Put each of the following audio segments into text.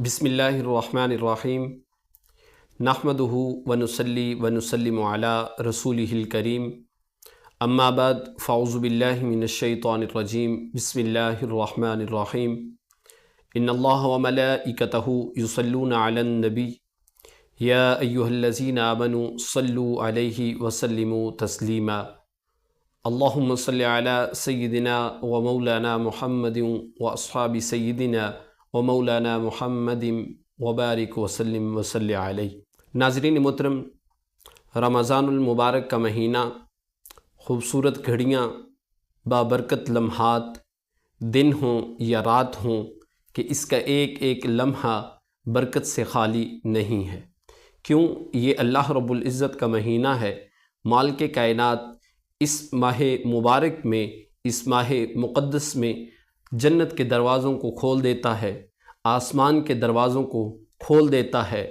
بسم اللہ الرحمن الرحیم نحمدہ ونصلی ونسلم علی رسولہ الکریم اما بعد فاعوذ باللہ من الشیطان الرجیم بسم اللہ الرحمن الرحیم ان اللہ وملائکتہ یصلون علی النبی یا ایہا الذین آمنوا صلوا علیہ وسلموا تسلیما اللہم صلی علی سیدنا ومولانا محمد واصحاب سیدنا ومولانا محمد وبارک وسلم وصلی علیہ۔ ناظرین محترم، رمضان المبارک کا مہینہ، خوبصورت گھڑیاں، بابرکت لمحات، دن ہوں یا رات ہوں، کہ اس کا ایک ایک لمحہ برکت سے خالی نہیں ہے۔ کیوں؟ یہ اللہ رب العزت کا مہینہ ہے۔ مالک کائنات اس ماہ مبارک میں، اس ماہ مقدس میں جنت کے دروازوں کو کھول دیتا ہے، آسمان کے دروازوں کو کھول دیتا ہے،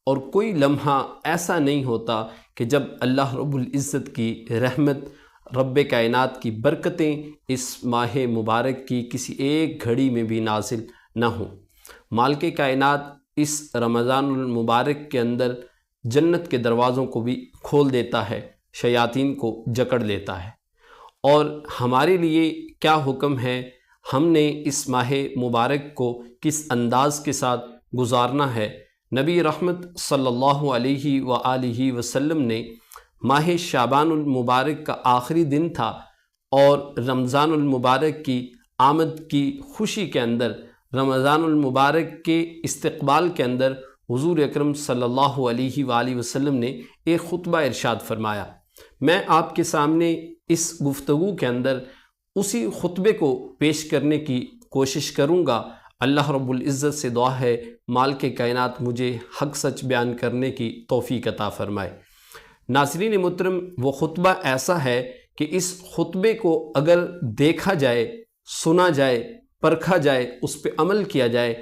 اور کوئی لمحہ ایسا نہیں ہوتا کہ جب اللہ رب العزت کی رحمت، رب کائنات کی برکتیں اس ماہ مبارک کی کسی ایک گھڑی میں بھی نازل نہ ہوں۔ مالک کائنات اس رمضان المبارک کے اندر جنت کے دروازوں کو بھی کھول دیتا ہے، شیاطین کو جکڑ لیتا ہے۔ اور ہمارے لیے کیا حکم ہے، ہم نے اس ماہ مبارک کو کس انداز کے ساتھ گزارنا ہے؟ نبی رحمت صلی اللہ علیہ وآلہ وسلم نے ماہ شعبان المبارک کا آخری دن تھا، اور رمضان المبارک کی آمد کی خوشی کے اندر، رمضان المبارک کے استقبال کے اندر حضور اکرم صلی اللہ علیہ وآلہ وسلم نے ایک خطبہ ارشاد فرمایا۔ میں آپ کے سامنے اس گفتگو کے اندر اسی خطبے کو پیش کرنے کی کوشش کروں گا۔ اللہ رب العزت سے دعا ہے مالک کائنات مجھے حق سچ بیان کرنے کی توفیق عطا فرمائے۔ ناظرین محترم، وہ خطبہ ایسا ہے کہ اس خطبے کو اگر دیکھا جائے، سنا جائے، پرکھا جائے، اس پہ عمل کیا جائے،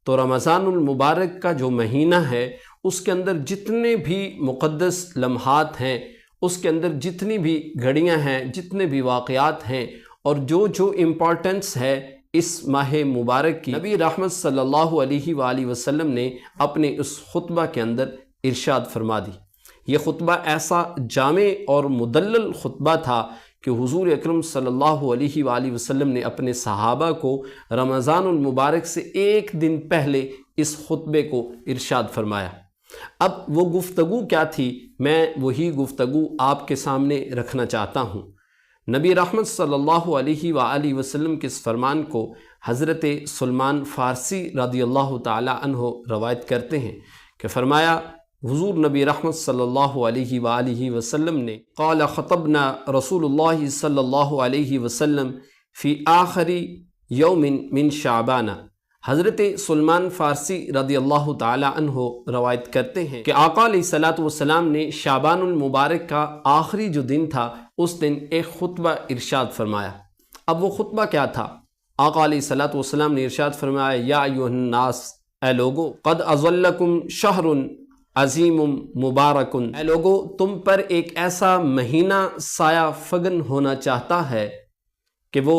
تو رمضان المبارک کا جو مہینہ ہے اس کے اندر جتنے بھی مقدس لمحات ہیں، اس کے اندر جتنی بھی گھڑیاں ہیں، جتنے بھی واقعات ہیں، اور جو امپورٹنس ہے اس ماہ مبارک کی، نبی رحمت صلی اللہ علیہ وآلہ وسلم نے اپنے اس خطبہ کے اندر ارشاد فرما دی۔ یہ خطبہ ایسا جامع اور مدلل خطبہ تھا کہ حضور اکرم صلی اللہ علیہ وآلہ وسلم نے اپنے صحابہ کو رمضان المبارک سے ایک دن پہلے اس خطبے کو ارشاد فرمایا۔ اب وہ گفتگو کیا تھی، میں وہی گفتگو آپ کے سامنے رکھنا چاہتا ہوں۔ نبی رحمت صلی اللہ علیہ وآلہ وسلم کے اس فرمان کو حضرت سلمان فارسی رضی اللہ تعالی عنہ روایت کرتے ہیں کہ فرمایا، حضور نبی رحمت صلی اللہ علیہ وآلہ وسلم نے قال خطبنا رسول اللہ صلی اللہ علیہ وسلم فی آخر یوم من شعبان۔ حضرت سلمان فارسی رضی اللہ تعالی عنہ روایت کرتے ہیں کہ آقا علیہ الصلوۃ والسلام نے شعبان المبارک کا آخری جو دن تھا، اس دن ایک خطبہ ارشاد فرمایا۔ اب وہ خطبہ کیا تھا؟ آقا علیہ الصلوۃ والسلام نے ارشاد فرمایا، یا ایھا الناس، اے لوگو، قد اظلکم شہر عظیم مبارک، اے لوگو، تم پر ایک ایسا مہینہ سایہ فگن ہونا چاہتا ہے کہ وہ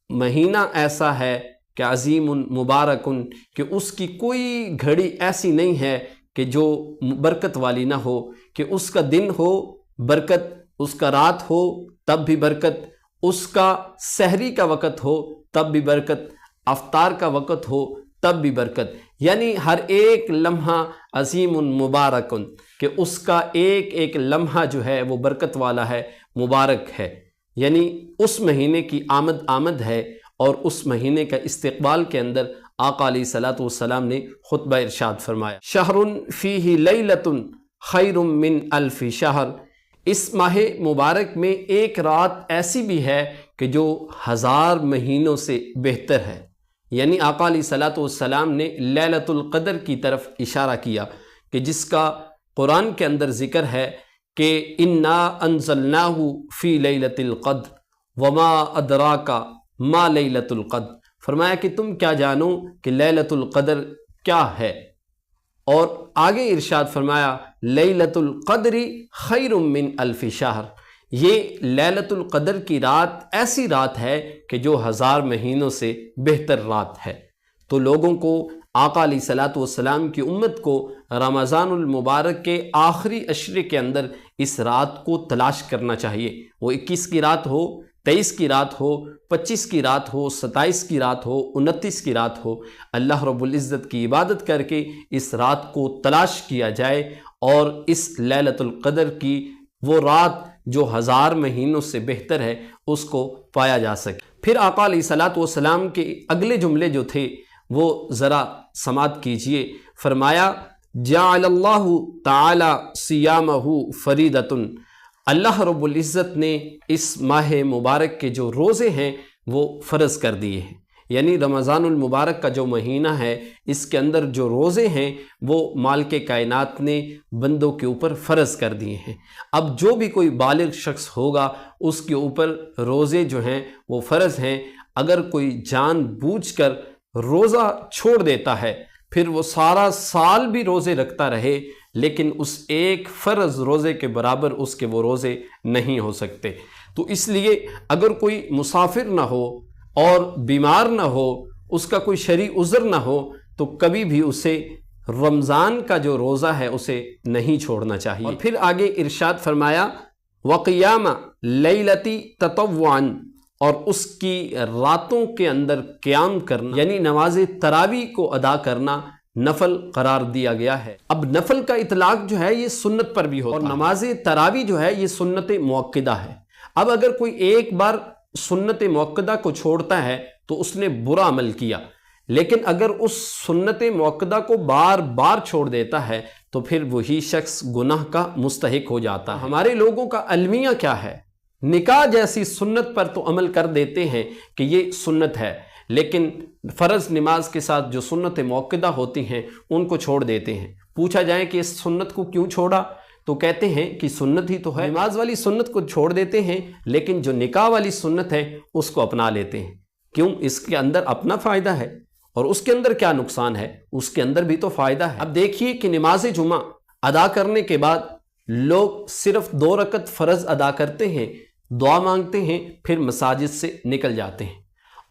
مہینہ ایسا ہے کہ عظیم مبارک، کہ اس کی کوئی گھڑی ایسی نہیں ہے کہ جو برکت والی نہ ہو، کہ اس کا دن ہو برکت، اس کا رات ہو تب بھی برکت، اس کا سحری کا وقت ہو تب بھی برکت، افطار کا وقت ہو تب بھی برکت، یعنی ہر ایک لمحہ عظیم مبارک، کہ اس کا ایک ایک لمحہ جو ہے وہ برکت والا ہے، مبارک ہے۔ یعنی اس مہینے کی آمد ہے، اور اس مہینے کا استقبال کے اندر آقا علیہ الصلوۃ والسلام نے خطبہ ارشاد فرمایا، شہر فیہ لیلۃ خیر من الف شہر۔ اس ماہ مبارک میں ایک رات ایسی بھی ہے کہ جو 1000 مہینوں سے بہتر ہے۔ یعنی آقا علیہ الصلوۃ والسلام نے لیلۃ القدر کی طرف اشارہ کیا، کہ جس کا قرآن کے اندر ذکر ہے کہ انا انزلناہ فی لیلۃ القدر وما ادراک ما لیلۃ القدر۔ فرمایا کہ تم کیا جانو کہ لیلۃ القدر کیا ہے، اور آگے ارشاد فرمایا لیلۃ القدر خیر من الف شہر۔ یہ لیلۃ القدر کی رات ایسی رات ہے کہ جو 1000 مہینوں سے بہتر رات ہے۔ تو لوگوں کو آقا علیہ الصلوۃ والسلام کی امت کو رمضان المبارک کے آخری عشرے کے اندر اس رات کو تلاش کرنا چاہیے۔ وہ 21 کی رات ہو، 23 کی رات ہو، 25 کی رات ہو، 27 کی رات ہو، 29 کی رات ہو، اللہ رب العزت کی عبادت کر کے اس رات کو تلاش کیا جائے اور اس لیلۃ القدر کی وہ رات جو 1000 مہینوں سے بہتر ہے اس کو پایا جا سکے۔ پھر آقا علیہ الصلوۃ والسلام کے اگلے جملے جو تھے وہ ذرا سماعت کیجئے۔ فرمایا جعل اللہ تعالی صیامہ فریدۃ، اللہ رب العزت نے اس ماہ مبارک کے جو روزے ہیں وہ فرض کر دیے ہیں، یعنی رمضان المبارک کا جو مہینہ ہے اس کے اندر جو روزے ہیں وہ مالک کائنات نے بندوں کے اوپر فرض کر دیے ہیں۔ اب جو بھی کوئی بالغ شخص ہوگا اس کے اوپر روزے جو ہیں وہ فرض ہیں۔ اگر کوئی جان بوجھ کر روزہ چھوڑ دیتا ہے پھر وہ سارا سال بھی روزے رکھتا رہے لیکن اس ایک فرض روزے کے برابر اس کے وہ روزے نہیں ہو سکتے۔ تو اس لیے اگر کوئی مسافر نہ ہو اور بیمار نہ ہو، اس کا کوئی شرعی عذر نہ ہو، تو کبھی بھی اسے رمضان کا جو روزہ ہے اسے نہیں چھوڑنا چاہیے۔ اور پھر آگے ارشاد فرمایا وَقِيَامَ لَيْلَةِ تَطَوُّعًا، اور اس کی راتوں کے اندر قیام کرنا، یعنی نماز تراویح کو ادا کرنا نفل قرار دیا گیا ہے۔ اب نفل کا اطلاق جو ہے یہ سنت پر بھی ہوتا ہے اور نماز تراویح جو ہے یہ سنت مؤکدہ ہے۔ اب اگر کوئی ایک بار سنت مؤکدہ کو چھوڑتا ہے تو اس نے برا عمل کیا، لیکن اگر اس سنت مؤکدہ کو بار بار چھوڑ دیتا ہے تو پھر وہی شخص گناہ کا مستحق ہو جاتا ہے۔ ہمارے لوگوں کا المیہ کیا ہے؟ نکاح جیسی سنت پر تو عمل کر دیتے ہیں کہ یہ سنت ہے، لیکن فرض نماز کے ساتھ جو سنت مؤکدہ ہوتی ہیں ان کو چھوڑ دیتے ہیں۔ پوچھا جائے کہ اس سنت کو کیوں چھوڑا تو کہتے ہیں کہ سنت ہی تو ہے۔ نماز والی سنت کو چھوڑ دیتے ہیں لیکن جو نکاح والی سنت ہے اس کو اپنا لیتے ہیں۔ کیوں؟ اس کے اندر اپنا فائدہ ہے، اور اس کے اندر کیا نقصان ہے؟ اس کے اندر بھی تو فائدہ ہے۔ اب دیکھیے کہ نماز جمعہ ادا کرنے کے بعد لوگ صرف 2 رکعت فرض ادا کرتے ہیں، دعا مانگتے ہیں، پھر مساجد سے نکل جاتے ہیں۔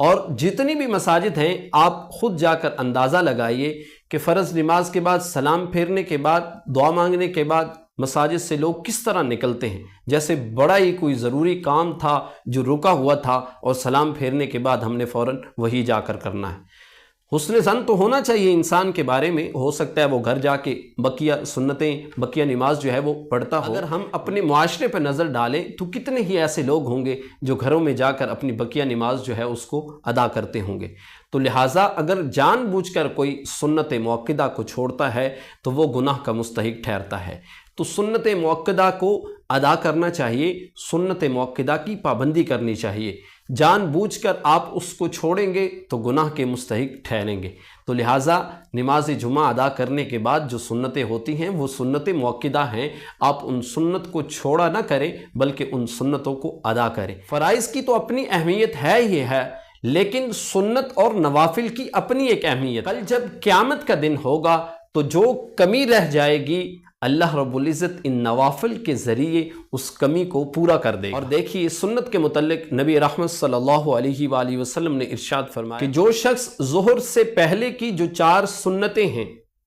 اور جتنی بھی مساجد ہیں آپ خود جا کر اندازہ لگائیے کہ فرض نماز کے بعد سلام پھیرنے کے بعد دعا مانگنے کے بعد مساجد سے لوگ کس طرح نکلتے ہیں، جیسے بڑا ہی کوئی ضروری کام تھا جو رکا ہوا تھا اور سلام پھیرنے کے بعد ہم نے فوراً وہی جا کر کرنا ہے۔ حسن ظن تو ہونا چاہیے انسان کے بارے میں، ہو سکتا ہے وہ گھر جا کے بقیہ سنتیں، بقیہ نماز جو ہے وہ پڑھتا ہو۔ اگر ہم اپنے معاشرے پر نظر ڈالیں تو کتنے ہی ایسے لوگ ہوں گے جو گھروں میں جا کر اپنی بقیہ نماز جو ہے اس کو ادا کرتے ہوں گے۔ تو لہٰذا اگر جان بوجھ کر کوئی سنت مؤکدہ کو چھوڑتا ہے تو وہ گناہ کا مستحق ٹھہرتا ہے۔ تو سنت مؤکدہ کو ادا کرنا چاہیے، سنت مؤکدہ کی پابندی کرنی چاہیے۔ جان بوجھ کر آپ اس کو چھوڑیں گے تو گناہ کے مستحق ٹھہریں گے۔ تو لہٰذا نماز جمعہ ادا کرنے کے بعد جو سنتیں ہوتی ہیں وہ سنت مؤکدہ ہیں، آپ ان سنت کو چھوڑا نہ کریں بلکہ ان سنتوں کو ادا کریں۔ فرائض کی تو اپنی اہمیت ہے ہی ہے، لیکن سنت اور نوافل کی اپنی ایک اہمیت۔ کل جب قیامت کا دن ہوگا تو جو کمی رہ جائے گی اللہ رب العزت ان نوافل کے ذریعے اس کمی کو پورا کر دے گا۔ اور دیکھیے سنت کے متعلق نبی رحمت صلی اللہ علیہ وآلہ وسلم نے ارشاد فرمایا کہ جو شخص ظہر سے پہلے کی جو 4 سنتیں ہیں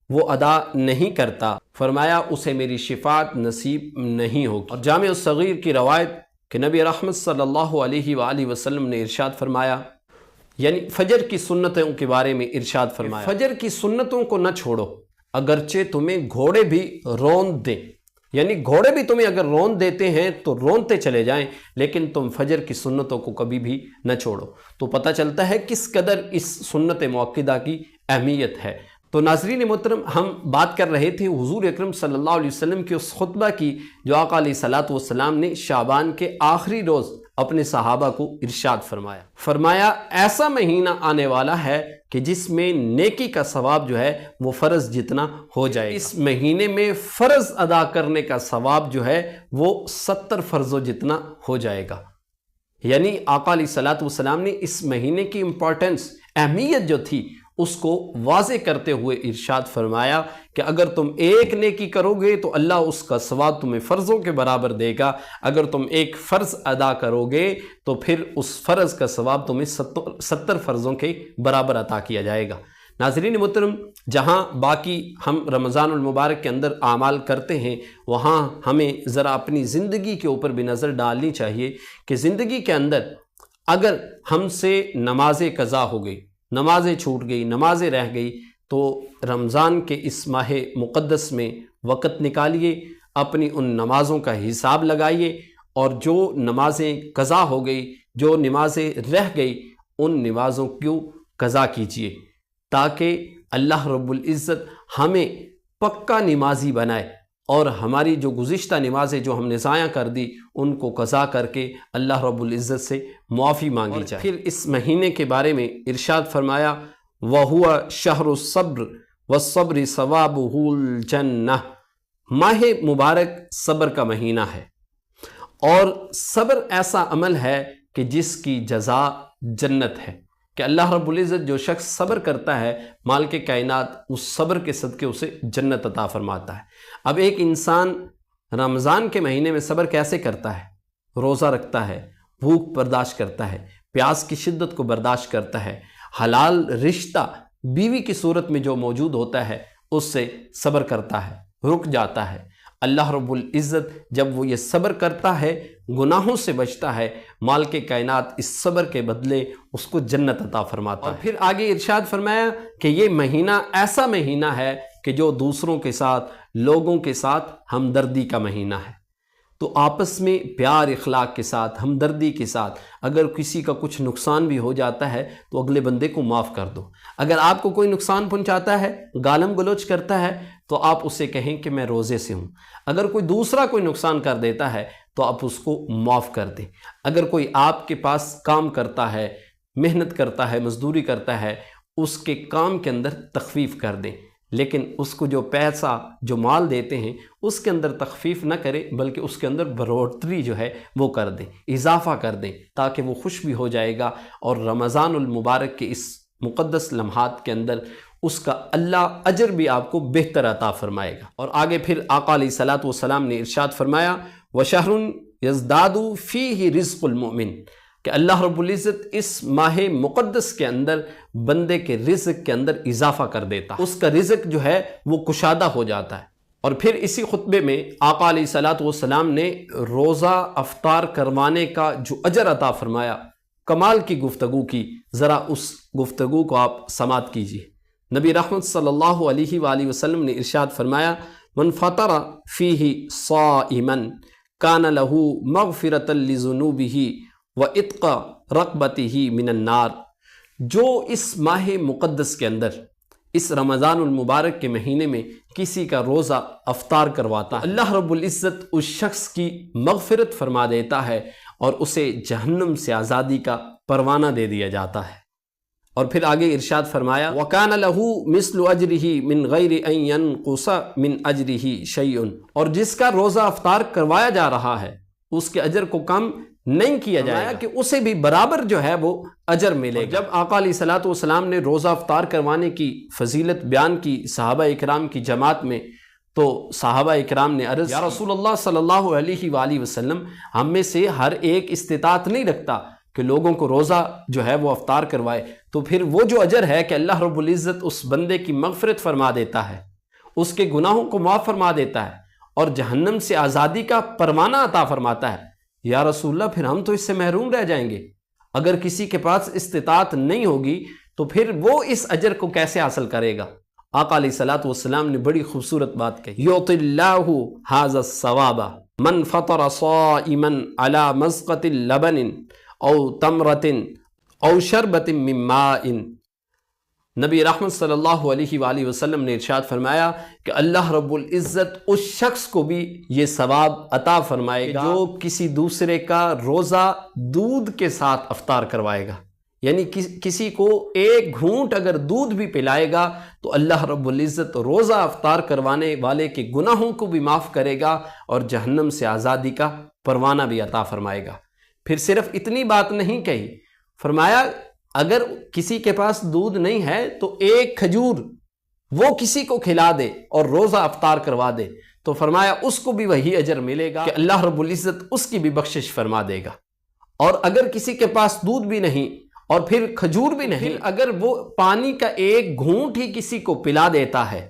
وہ ادا نہیں کرتا، فرمایا اسے میری شفاعت نصیب نہیں ہوگی۔ اور جامع الصغیر کی روایت کہ نبی رحمت صلی اللہ علیہ وآلہ وسلم نے ارشاد فرمایا، یعنی فجر کی سنتوں کے بارے میں ارشاد فرمایا، فجر کی سنتوں کو نہ چھوڑو اگرچہ تمہیں گھوڑے بھی روند دیں، یعنی گھوڑے بھی تمہیں اگر روند دیتے ہیں تو رونتے چلے جائیں، لیکن تم فجر کی سنتوں کو کبھی بھی نہ چھوڑو۔ تو پتہ چلتا ہے کس قدر اس سنت مؤکدہ کی اہمیت ہے۔ تو ناظرین محترم، ہم بات کر رہے تھے حضور اکرم صلی اللہ علیہ وسلم کے اس خطبہ کی جو آقا علیہ الصلوۃ والسلام نے شعبان کے آخری روز اپنے صحابہ کو ارشاد فرمایا ایسا مہینہ آنے والا ہے کہ جس میں نیکی کا ثواب جو ہے وہ فرض جتنا ہو جائے۔ اس مہینے میں فرض ادا کرنے کا ثواب جو ہے وہ 70 فرضوں جتنا ہو جائے گا۔ یعنی آقا علیہ الصلوۃ والسلام نے اس مہینے کی امپورٹنس، اہمیت جو تھی اس کو واضح کرتے ہوئے ارشاد فرمایا کہ اگر تم ایک نیکی کرو گے تو اللہ اس کا ثواب تمہیں فرضوں کے برابر دے گا، اگر تم ایک فرض ادا کرو گے تو پھر اس فرض کا ثواب تمہیں 70 فرضوں کے برابر عطا کیا جائے گا۔ ناظرین محترم، جہاں باقی ہم رمضان المبارک کے اندر اعمال کرتے ہیں، وہاں ہمیں ذرا اپنی زندگی کے اوپر بھی نظر ڈالنی چاہیے کہ زندگی کے اندر اگر ہم سے نمازیں قضا ہو گئی، نمازیں چھوٹ گئی، نمازیں رہ گئی، تو رمضان کے اس ماہ مقدس میں وقت نکالیے، اپنی ان نمازوں کا حساب لگائیے، اور جو نمازیں قضا ہو گئی، جو نمازیں رہ گئی، ان نمازوں کو قضا کیجیے، تاکہ اللہ رب العزت ہمیں پکا نمازی بنائے، اور ہماری جو گزشتہ نمازیں جو ہم نے ضائع کر دی ان کو قضا کر کے اللہ رب العزت سے معافی مانگی جائے۔ پھر اس مہینے کے بارے میں ارشاد فرمایا وَهُوَ شَهْرُ الصَّبْرِ وَالصَّبْرِ ثَوَابُهُ الْجَنَّةُ، ماہ مبارک صبر کا مہینہ ہے، اور صبر ایسا عمل ہے کہ جس کی جزا جنت ہے، کہ اللہ رب العزت جو شخص صبر کرتا ہے، مالک کائنات اس صبر کے صدقے اسے جنت عطا فرماتا ہے۔ اب ایک انسان رمضان کے مہینے میں صبر کیسے کرتا ہے؟ روزہ رکھتا ہے، بھوک برداشت کرتا ہے، پیاس کی شدت کو برداشت کرتا ہے، حلال رشتہ بیوی کی صورت میں جو موجود ہوتا ہے اس سے صبر کرتا ہے، رک جاتا ہے۔ اللہ رب العزت جب وہ یہ صبر کرتا ہے، گناہوں سے بچتا ہے، مالک کائنات اس صبر کے بدلے اس کو جنت عطا فرماتا ہے۔ اور پھر آگے ارشاد فرمایا کہ یہ مہینہ ایسا مہینہ ہے کہ جو دوسروں کے ساتھ، لوگوں کے ساتھ ہمدردی کا مہینہ ہے۔ تو آپس میں پیار اخلاق کے ساتھ، ہمدردی کے ساتھ، اگر کسی کا کچھ نقصان بھی ہو جاتا ہے تو اگلے بندے کو معاف کر دو۔ اگر آپ کو کوئی نقصان پہنچاتا ہے، گالم گلوچ کرتا ہے، تو آپ اسے کہیں کہ میں روزے سے ہوں۔ اگر کوئی دوسرا کوئی نقصان کر دیتا ہے تو آپ اس کو معاف کر دیں۔ اگر کوئی آپ کے پاس کام کرتا ہے، محنت کرتا ہے، مزدوری کرتا ہے، اس کے کام کے اندر تخفیف کر دیں، لیکن اس کو جو پیسہ، جو مال دیتے ہیں اس کے اندر تخفیف نہ کرے، بلکہ اس کے اندر بڑھوتری جو ہے وہ کر دیں، اضافہ کر دیں، تاکہ وہ خوش بھی ہو جائے گا، اور رمضان المبارک کے اس مقدس لمحات کے اندر اس کا اللہ اجر بھی آپ کو بہتر عطا فرمائے گا۔ اور آگے پھر آقا علیہ الصلوۃ والسلام نے ارشاد فرمایا وَشَهْرٌ يَزْدَادُ فِيهِ رِزْقُ الْمُؤْمِنِ، کہ اللہ رب العزت اس ماہ مقدس کے اندر بندے کے رزق کے اندر اضافہ کر دیتا ہے، اس کا رزق جو ہے وہ کشادہ ہو جاتا ہے۔ اور پھر اسی خطبے میں آقا علیہ الصلوۃ والسلام نے روزہ افطار کروانے کا جو اجر عطا فرمایا، کمال کی گفتگو کی، ذرا اس گفتگو کو آپ سماعت کیجیے۔ نبی رحمت صلی اللہ علیہ وآلہ وسلم نے ارشاد فرمایا من فطر فیہ صائما کان لہ مغفرۃ لذنوبہ وعتق رقبتہ من النار، جو اس ماہ مقدس کے اندر، اس رمضان المبارک کے مہینے میں کسی کا روزہ افطار کرواتا ہے، اللہ رب العزت اس شخص کی مغفرت فرما دیتا ہے اور اسے جہنم سے آزادی کا پروانہ دے دیا جاتا ہے۔ اور پھر آگے ارشاد فرمایا وَكَانَ لَهُ مِثْلُ أَجْرِهِ مِنْ غَيْرِ أَنْ يَنْقُصَ مِنْ أَجْرِهِ شَيْءٌ، اور جس کا روزہ افطار کروایا جا رہا ہے اس کے اجر کو کم نہیں کیا جائے گا، کہ اسے بھی برابر جو ہے وہ اجر ملے گا۔ جب آقا علیہ الصلوۃ والسلام نے روزہ افطار کروانے کی فضیلت بیان کی صحابہ اکرام کی جماعت میں، تو صحابہ اکرام نے عرض یا رسول اللہ صلی اللہ علیہ وآلہ وسلم، ہم میں سے ہر ایک استطاعت نہیں رکھتا کہ لوگوں کو روزہ جو ہے وہ افطار کروائے، تو پھر وہ جو اجر ہے کہ اللہ رب العزت اس بندے کی مغفرت فرما دیتا ہے، اس کے گناہوں کو معاف فرما دیتا ہے، اور جہنم سے آزادی کا پروانہ عطا فرماتا ہے۔ یا رسول اللہ، پھر ہم تو اس سے محروم رہ جائیں گے۔ اگر کسی کے پاس استطاعت نہیں ہوگی تو پھر وہ اس اجر کو کیسے حاصل کرے گا؟ آقا علیہ الصلوۃ والسلام نے بڑی خوبصورت بات کہی یعطی اللہ ھذا الثواب من فطر صائما علی مزقۃ لبن او تمرۃ او شربۃ من ماء۔ نبی رحمت صلی اللہ علیہ وآلہ وسلم نے ارشاد فرمایا کہ اللہ رب العزت اس شخص کو بھی یہ ثواب عطا فرمائے گا جو کسی دوسرے کا روزہ دودھ کے ساتھ افطار کروائے گا، یعنی کسی کو ایک گھونٹ اگر دودھ بھی پلائے گا تو اللہ رب العزت روزہ افطار کروانے والے کے گناہوں کو بھی معاف کرے گا اور جہنم سے آزادی کا پروانہ بھی عطا فرمائے گا۔ پھر صرف اتنی بات نہیں کہی، فرمایا اگر کسی کے پاس دودھ نہیں ہے تو ایک کھجور وہ کسی کو کھلا دے اور روزہ افطار کروا دے، تو فرمایا اس کو بھی وہی اجر ملے گا کہ اللہ رب العزت اس کی بھی بخشش فرما دے گا۔ اور اگر کسی کے پاس دودھ بھی نہیں اور پھر کھجور بھی نہیں، اگر وہ پانی کا ایک گھونٹ ہی کسی کو پلا دیتا ہے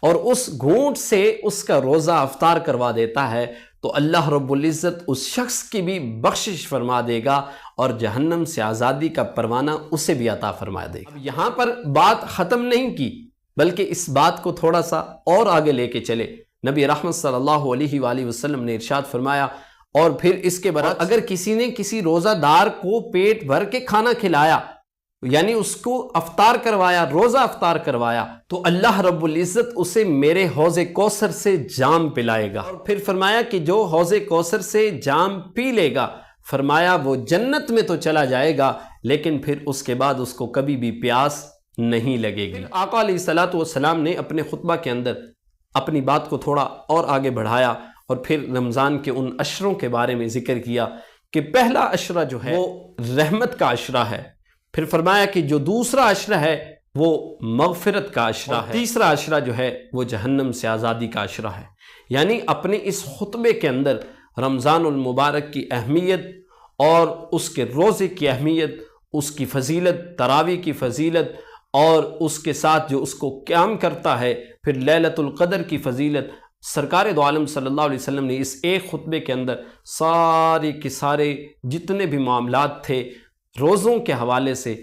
اور اس گھونٹ سے اس کا روزہ افطار کروا دیتا ہے تو اللہ رب العزت اس شخص کی بھی بخشش فرما دے گا اور جہنم سے آزادی کا پروانہ اسے بھی عطا فرما دے گا۔ اب یہاں پر بات ختم نہیں کی، بلکہ اس بات کو تھوڑا سا اور آگے لے کے چلے۔ نبی رحمت صلی اللہ علیہ وآلہ وسلم نے ارشاد فرمایا، اور پھر اس کے برعکس اگر کسی نے کسی روزہ دار کو پیٹ بھر کے کھانا کھلایا، یعنی اس کو افطار کروایا، روزہ افطار کروایا، تو اللہ رب العزت اسے میرے حوض کوثر سے جام پلائے گا۔ اور پھر فرمایا کہ جو حوض کوثر سے جام پی لے گا، فرمایا وہ جنت میں تو چلا جائے گا لیکن پھر اس کے بعد اس کو کبھی بھی پیاس نہیں لگے گی۔ آقا علیہ الصلوۃ والسلام نے اپنے خطبہ کے اندر اپنی بات کو تھوڑا اور آگے بڑھایا اور پھر رمضان کے ان عشروں کے بارے میں ذکر کیا کہ پہلا عشرہ جو ہے وہ رحمت کا عشرہ ہے، پھر فرمایا کہ جو دوسرا عشرہ ہے وہ مغفرت کا عشرہ ہے، تیسرا عشرہ جو ہے وہ جہنم سے آزادی کا عشرہ ہے۔ یعنی اپنے اس خطبے کے اندر رمضان المبارک کی اہمیت اور اس کے روزے کی اہمیت، اس کی فضیلت، تراویح کی فضیلت، اور اس کے ساتھ جو اس کو قیام کرتا ہے، پھر لیلۃ القدر کی فضیلت، سرکار دو عالم صلی اللہ علیہ وسلم نے اس ایک خطبے کے اندر سارے کے سارے جتنے بھی معاملات تھے روزوں کے حوالے سے،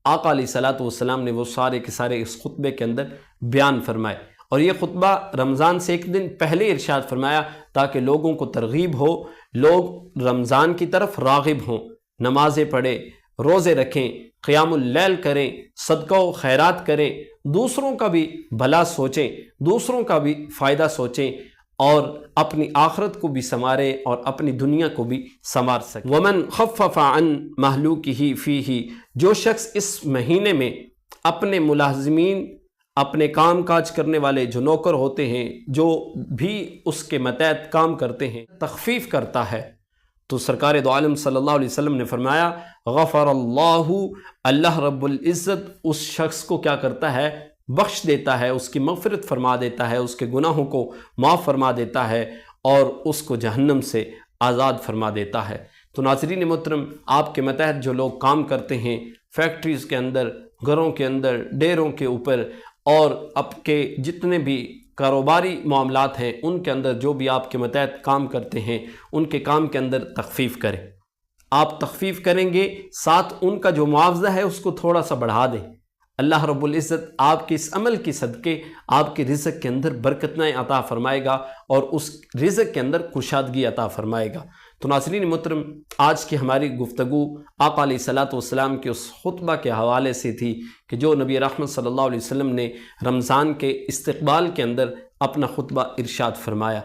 آقا علیہ الصلوۃ والسلام نے وہ سارے کے سارے اس خطبے کے اندر بیان فرمائے۔ اور یہ خطبہ رمضان سے ایک دن پہلے ارشاد فرمایا تاکہ لوگوں کو ترغیب ہو، لوگ رمضان کی طرف راغب ہوں، نمازیں پڑھیں، روزے رکھیں، قیام اللیل کریں، صدقہ و خیرات کریں، دوسروں کا بھی بھلا سوچیں، دوسروں کا بھی فائدہ سوچیں، اور اپنی آخرت کو بھی سنواریں اور اپنی دنیا کو بھی سنوار سکیں۔ ومن خفف عن مہلوکہ فیہ، جو شخص اس مہینے میں اپنے ملازمین، اپنے کام کاج کرنے والے جو نوکر ہوتے ہیں، جو بھی اس کے متحد کام کرتے ہیں، تخفیف کرتا ہے، تو سرکار دو عالم صلی اللہ علیہ وسلم نے فرمایا غفر اللہ، اللہ رب العزت اس شخص کو کیا کرتا ہے؟ بخش دیتا ہے، اس کی مغفرت فرما دیتا ہے، اس کے گناہوں کو معاف فرما دیتا ہے اور اس کو جہنم سے آزاد فرما دیتا ہے۔ تو ناظرین محترم، آپ کے متحد جو لوگ کام کرتے ہیں، فیکٹریز کے اندر، گھروں کے اندر، ڈیروں کے اوپر، اور آپ کے جتنے بھی کاروباری معاملات ہیں ان کے اندر جو بھی آپ کے متحد کام کرتے ہیں، ان کے کام کے اندر تخفیف کریں۔ آپ تخفیف کریں گے، ساتھ ان کا جو معاوضہ ہے اس کو تھوڑا سا بڑھا دیں، اللہ رب العزت آپ کے اس عمل کی صدقے آپ کے رزق کے اندر برکتیں عطا فرمائے گا اور اس رزق کے اندر کشادگی عطا فرمائے گا۔ تو ناظرین محترم، آج کی ہماری گفتگو آقا علیہ الصلوۃ والسلام کے اس خطبہ کے حوالے سے تھی کہ جو نبی رحمت صلی اللہ علیہ وسلم نے رمضان کے استقبال کے اندر اپنا خطبہ ارشاد فرمایا۔